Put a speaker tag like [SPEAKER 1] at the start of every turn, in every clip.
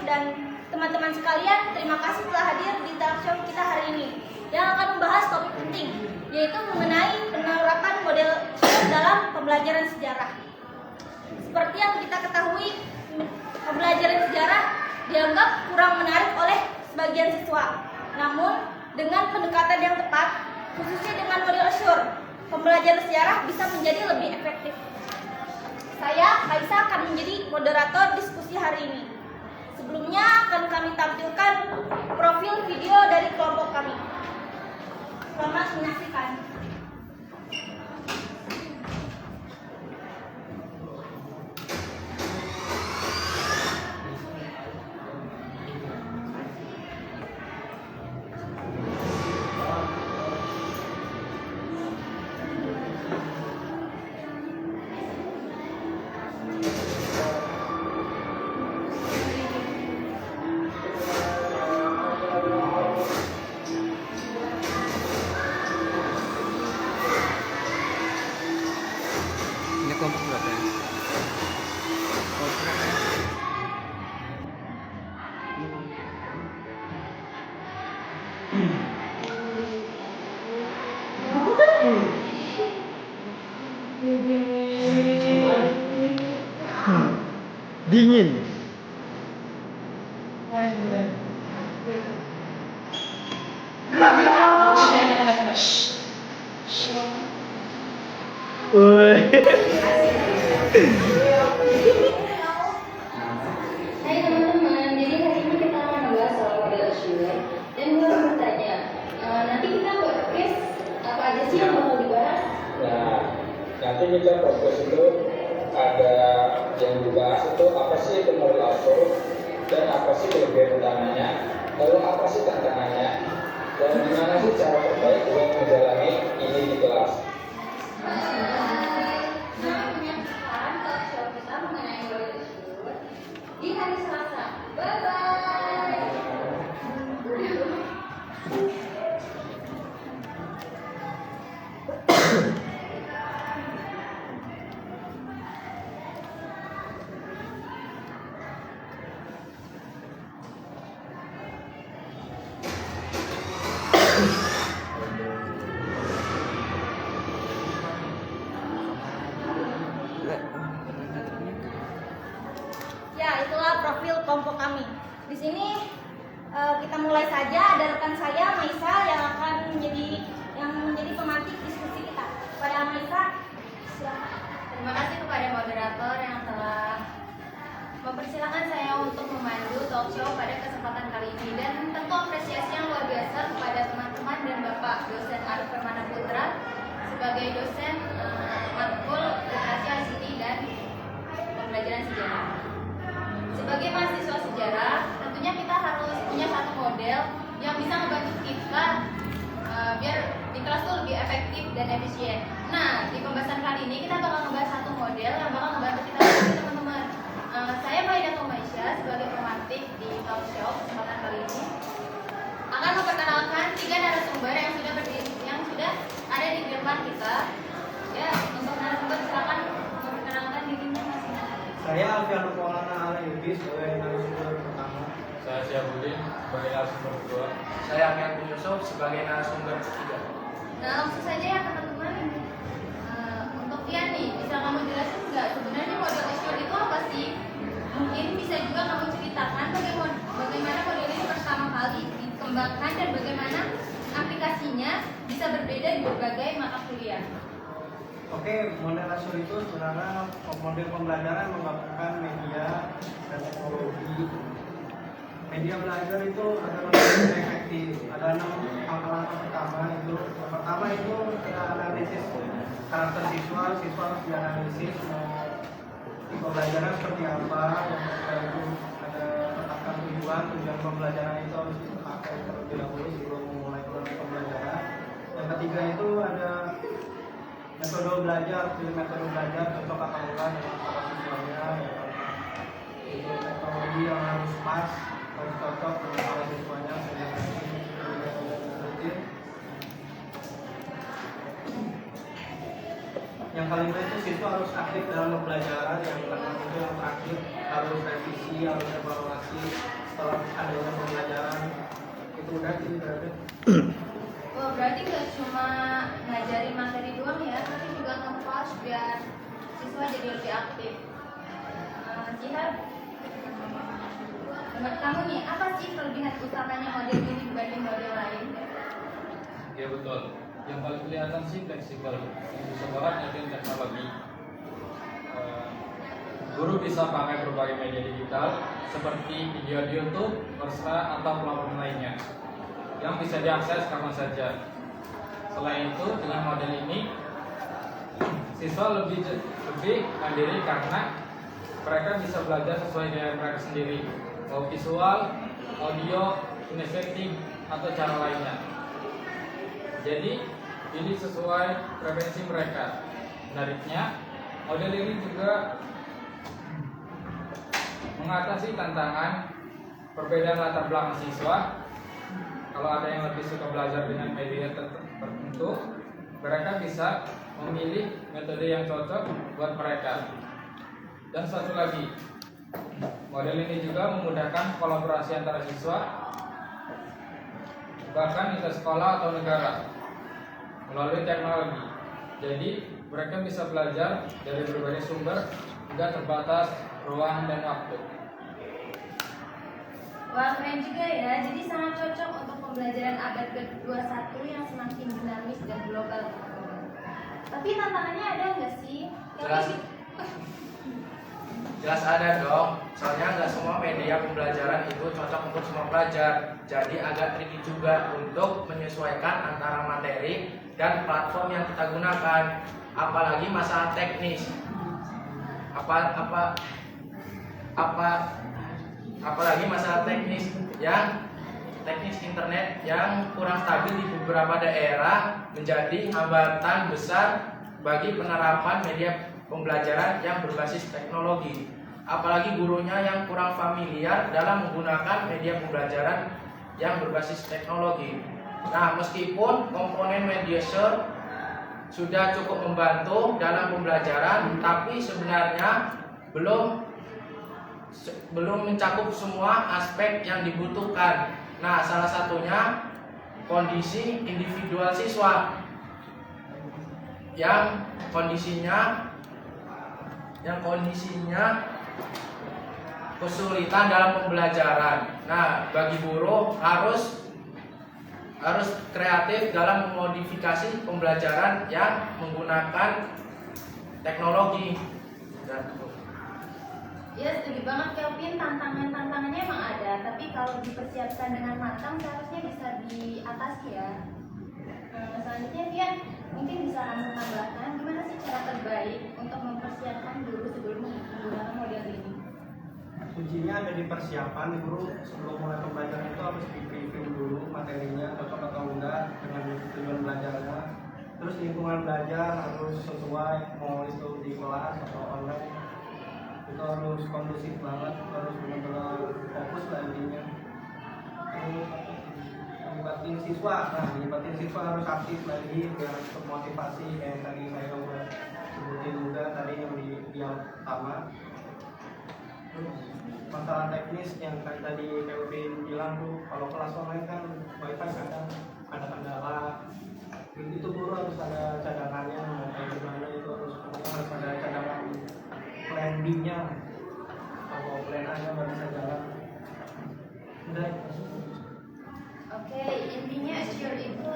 [SPEAKER 1] dan teman-teman sekalian, terima kasih telah hadir di talkshow kita hari ini yang akan membahas topik penting, yaitu mengenai penerapan model dalam pembelajaran sejarah. Seperti yang kita ketahui, pembelajaran sejarah dianggap kurang menarik oleh sebagian siswa. Namun, dengan pendekatan yang tepat, khususnya dengan model assure, pembelajaran sejarah bisa menjadi lebih efektif. Saya, Kaisa, akan menjadi moderator diskusi hari ini. Sebelumnya akan kami tampilkan profil video dari kelompok kami. Selamat menyaksikan.
[SPEAKER 2] Kelompok berapa ya? Dingin.
[SPEAKER 3] Hai teman-teman, jadi hari ini kita akan membahas soal model assure. Dan gue mau bertanya, nanti kita podcast apa aja sih yang bakal dibahas?
[SPEAKER 4] Nah, nanti kita fokus itu ada yang dibahas itu apa sih itu model assure dan apa sih kelebihan utamanya, lalu apa sih tantangannya, dan gimana sih cara terbaik buat menjalani ini di kelas.
[SPEAKER 3] Di hari Selasa. Bye-bye.
[SPEAKER 1] Ya, itulah profil kelompok kami. Di sini kita mulai saja. Ada rekan saya, Maisa, yang akan menjadi pemantik diskusi kita. Pada Maisa, silakan.
[SPEAKER 3] Terima kasih kepada moderator yang telah mempersilahkan saya untuk memandu talk show pada kesempatan kali ini, dan tentu apresiasi yang luar biasa kepada teman-teman dan Bapak dosen Arif Permana Putra sebagai dosen matkul literasi ICT dan pembelajaran sejarah. Sebagai mahasiswa sejarah, tentunya kita harus punya satu model yang bisa membantu kita biar di kelas tuh lebih efektif dan efisien. Nah, di pembahasan kali ini kita bakal membahas satu model yang bakal membantu kita teman-teman. Saya Maida Tomaisya sebagai pemantik di talk show kesempatan kali ini akan memperkenalkan 3 narasumber yang sudah ada di depan kita. Ya, untuk narasumber silakan memperkenalkan dirinya masing-masing.
[SPEAKER 5] Saya Alfian Maulana Alayubi sebagai narasumber pertama.
[SPEAKER 4] Saya Syahbudin sebagai narasumber kedua.
[SPEAKER 5] Saya Amian bin Yusuf sebagai narasumber ketiga.
[SPEAKER 3] Nah, langsung saja ya teman-teman. Untuk Ian nih, bisa kamu jelasin nggak sebenarnya model assure itu apa sih? Mungkin bisa juga kamu ceritakan bagaimana model ini pertama kali dikembangkan dan bagaimana aplikasinya bisa berbeda di berbagai mata kuliah.
[SPEAKER 5] Oke, model assure itu sebenarnya model pembelajaran menggabungkan media dan teknologi. Media belajar itu adalah yang efektif. Ada 6 langkah pertama itu. Yang pertama itu ada analisis karakter siswa. Siswa harus dianalisis di pembelajaran seperti apa. Yang kedua itu ada tetapkan tujuan pembelajaran itu harus dipakai terlebih dahulu sebelum memulai pembelajaran. Yang ketiga itu ada metode belajar, contoh kata ulang dengan para siswanya. Itu teknologi yang harus pas, harus cocok dengan para siswanya. Yang kelima itu siswa harus aktif dalam pembelajaran. Yang kelima itu yang terakhir harus revisi, harus evaluasi setelah adanya pembelajaran. Itu udah sih berarti.
[SPEAKER 3] Oh, berarti nggak cuma ngajarin materi doang ya, tapi juga nge-push biar siswa jadi lebih aktif. Jihad, menurut kamu nih, apa sih kelebihan utamanya model ini dibanding model lain?
[SPEAKER 4] Ya betul. Yang paling kelihatan sih fleksibel. Yang bisa banget ngertiin teknologi. Guru bisa pakai berbagai media digital seperti video di YouTube, Coursera, atau platform lainnya yang bisa diakses kapan saja. Selain itu, dengan model ini siswa lebih mandiri karena mereka bisa belajar sesuai dengan mereka sendiri, mau visual, audio, kinestetik, atau cara lainnya. Jadi, ini sesuai preferensi mereka. Menariknya, model ini juga mengatasi tantangan perbedaan latar belakang siswa. Kalau ada yang lebih suka belajar dengan media tertentu, mereka bisa memilih metode yang cocok buat mereka. Dan satu lagi, model ini juga memudahkan kolaborasi antara siswa, bahkan lintas sekolah atau negara, melalui teknologi. Jadi, mereka bisa belajar dari berbagai sumber, tidak terbatas ruang dan waktu.
[SPEAKER 3] Wah, keren juga ya. Jadi sangat cocok untuk pembelajaran abad ke-21 yang semakin dinamis dan global. Tapi tantangannya ada nggak sih?
[SPEAKER 6] Jelas ada dong, soalnya nggak semua media pembelajaran itu cocok untuk semua pelajar. Jadi agak tricky juga untuk menyesuaikan antara materi dan platform yang kita gunakan. Apalagi masalah teknis. Apalagi masalah teknis internet yang kurang stabil di beberapa daerah menjadi hambatan besar bagi penerapan media pembelajaran yang berbasis teknologi. Apalagi gurunya yang kurang familiar dalam menggunakan media pembelajaran yang berbasis teknologi. Nah, meskipun komponen media sudah cukup membantu dalam pembelajaran, tapi sebenarnya belum mencakup semua aspek yang dibutuhkan. Nah, salah satunya kondisi individual siswa yang kondisinya kesulitan dalam pembelajaran. Nah, bagi guru harus kreatif dalam memodifikasi pembelajaran yang menggunakan teknologi.
[SPEAKER 3] Ya, setuju banget Kelvin, tantangannya emang ada, tapi kalau dipersiapkan dengan matang seharusnya bisa diatasi ya. Selanjutnya Tian, mungkin bisa langsung tambahkan gimana sih cara terbaik untuk mempersiapkan guru sebelum menggunakan model ini?
[SPEAKER 5] Kuncinya ada di persiapan. Guru sebelum mulai pembelajaran itu harus di-review dulu materinya cocok atau enggak dengan tujuan belajarnya. Terus lingkungan belajar harus sesuai, mau itu di kelas atau online. Itu harus kondusif banget, harus benar-benar fokus lah intinya. Terus libatin siswa, harus aktif lagi biar termotivasi kayak tadi saya udah sebutin juga tadi yang di pertama. Terus masalah teknis yang tadi Kelvin bilang tuh, kalau kelas online kan wifi kadang ada kendala, itu guru harus ada cadangannya, kayak gimana itu harus ada cadangan plan B-nya, kalau plan A-nya nggak bisa jalan. Udah.
[SPEAKER 3] Oke, intinya Assure itu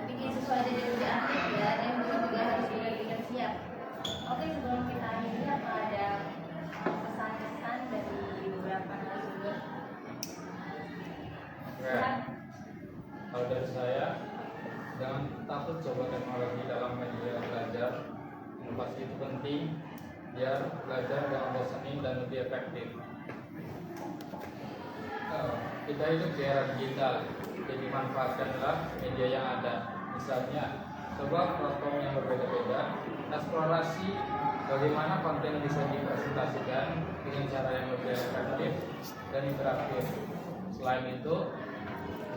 [SPEAKER 3] bikin siswa jadi lebih aktif ya, dan guru juga harus benar-benar siap. Oke, sebelum kita akhiri, apa ada pesan-pesan dari beberapa narasumber?
[SPEAKER 4] Kalau dari saya, jangan takut coba teknologi dalam media belajar. Inovasi itu penting biar belajar gak membosanin dan lebih efektif. Kita hidup di era digital, jadi manfaatkanlah media yang ada. Misalnya, coba platform yang berbeda-beda, eksplorasi bagaimana konten bisa dipresentasikan dengan cara yang lebih efektif dan interaktif. Selain itu,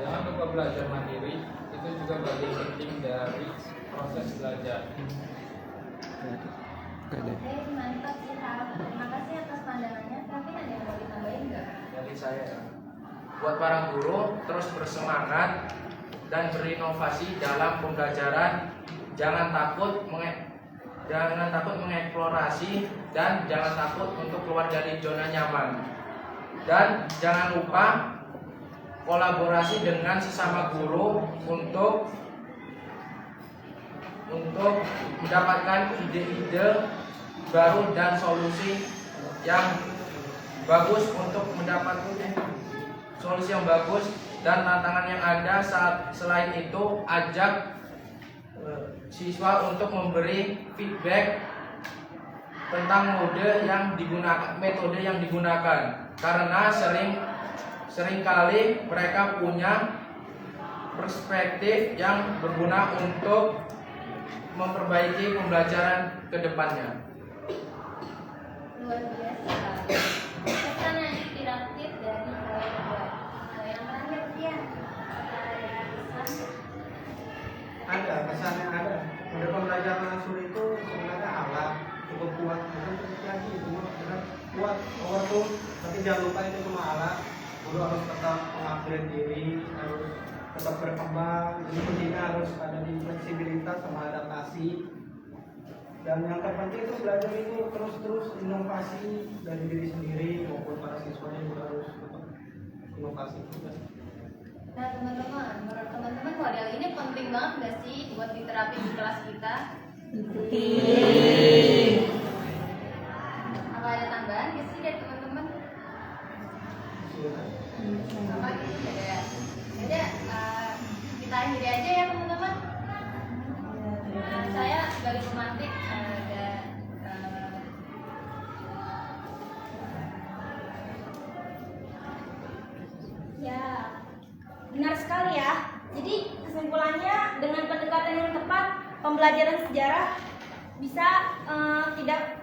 [SPEAKER 4] jangan lupa belajar mandiri, itu juga bagian penting dari proses belajar.
[SPEAKER 2] Oke deh.
[SPEAKER 3] Oke, mantap sih Kak. Terima kasih atas pandangannya. Tapi ada yang mau ditambahin nggak?
[SPEAKER 6] Dari saya, buat para guru terus bersemangat dan berinovasi dalam pembelajaran. Jangan takut mengeksplorasi dan jangan takut untuk keluar dari zona nyaman. Dan jangan lupa kolaborasi dengan sesama guru untuk mendapatkan ide-ide baru dan solusi yang bagus untuk mendapatkan solusi yang bagus dan tantangan yang ada. Selain itu, ajak siswa untuk memberi feedback tentang metode yang digunakan, karena seringkali mereka punya perspektif yang berguna untuk memperbaiki pembelajaran ke depannya.
[SPEAKER 3] Luar biasa. Pesan yang inspiratif dari kalian berdua. Yang terakhir ya.
[SPEAKER 5] Ada kesan yang ada. Model pembelajaran langsung itu sebenarnya alat cukup kuat, bukan cukup lagi, cuma benar kuat, powerful. Tapi jangan lupa itu cuma alat. Guru harus tetap mengupgrade diri, harus tetap berkembang. Jadi pentingnya harus ada di fleksibilitas sama adaptasi. Dan yang terpenting itu belajar itu terus inovasi dari diri sendiri maupun para siswanya juga harus tetap inovasi juga.
[SPEAKER 3] Nah teman-teman, menurut teman-teman model ini penting banget nggak sih buat diterapin di kelas kita? Apa ada tambahan nggak sih dari teman-teman? Apa gitu ya? Jadi kita akhiri aja ya teman-teman. Saya sebagai pemantik
[SPEAKER 1] Ya, benar sekali ya. Jadi kesimpulannya dengan pendekatan yang tepat, pembelajaran sejarah tidak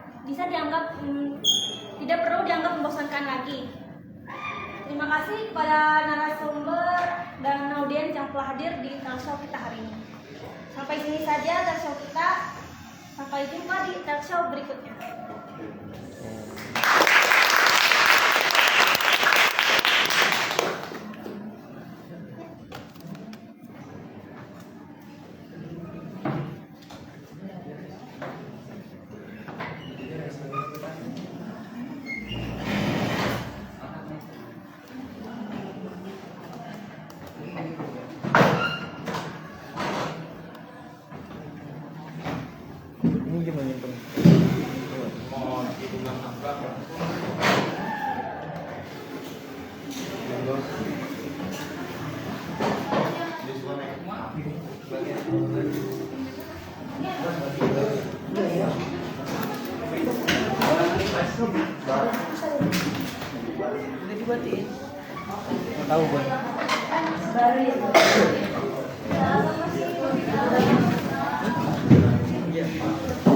[SPEAKER 1] perlu dianggap membosankan lagi. Terima kasih kepada narasumber dan audiens yang telah hadir di talk show kita hari ini. Sampai sini saja talk show kita. Sampai jumpa di talk show berikutnya.
[SPEAKER 2] Ini gimana nyimpen?
[SPEAKER 5] Udah dibuatin.
[SPEAKER 2] Tahu Bang.
[SPEAKER 1] Baru ya.
[SPEAKER 5] Iya.